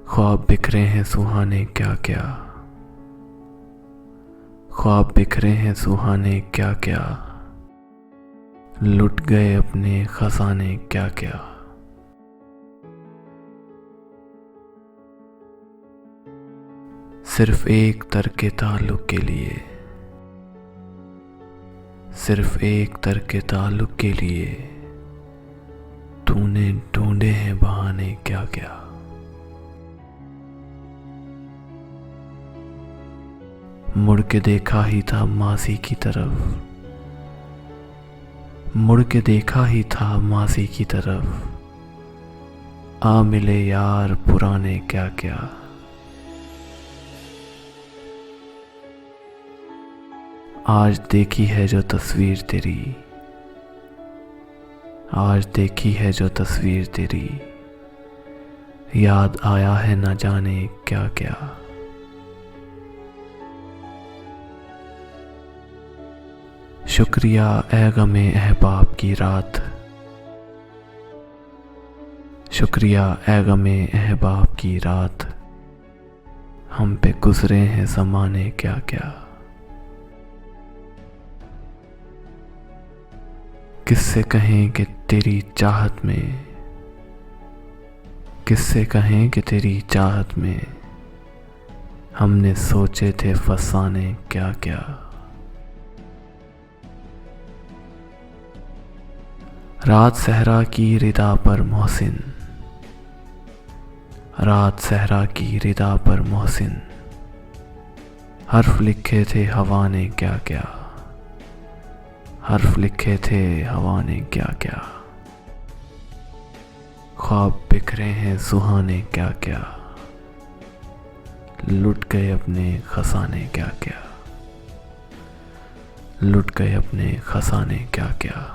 ख्वाब बिखरे हैं सुहाने क्या क्या, ख्वाब बिखरे हैं सुहाने क्या क्या, लुट गए अपने खजाने क्या क्या। सिर्फ एक तरके ताल्लुक के लिए, सिर्फ एक तरके ताल्लुक के लिए तूने ढूंढे हैं बहाने क्या क्या। मुड़ के देखा ही था मासी की तरफ, मुड़ के देखा ही था मासी की तरफ, आ मिले यार पुराने क्या क्या। आज देखी है जो तस्वीर तेरी, आज देखी है जो तस्वीर तेरी, याद आया है न जाने क्या क्या। शुक्रिया ए गमे अहबाब की रात, शुक्रिया ए गमे अहबाब की रात, हम पे गुजरे हैं ज़माने क्या क्या। किससे कहें कि तेरी चाहत में, किससे कहें कि तेरी चाहत में हमने सोचे थे फसाने क्या क्या। रात सहरा की रिदा पर मोहसिन, रात सहरा की रिदा पर मोहसिन, हर्फ लिखे थे हवा ने क्या क्या, हर्फ लिखे थे हवा ने क्या क्या। ख्वाब बिखरे हैं सुहाने क्या क्या, लुट गए अपने खजाने क्या क्या, लुट गए अपने खजाने क्या क्या।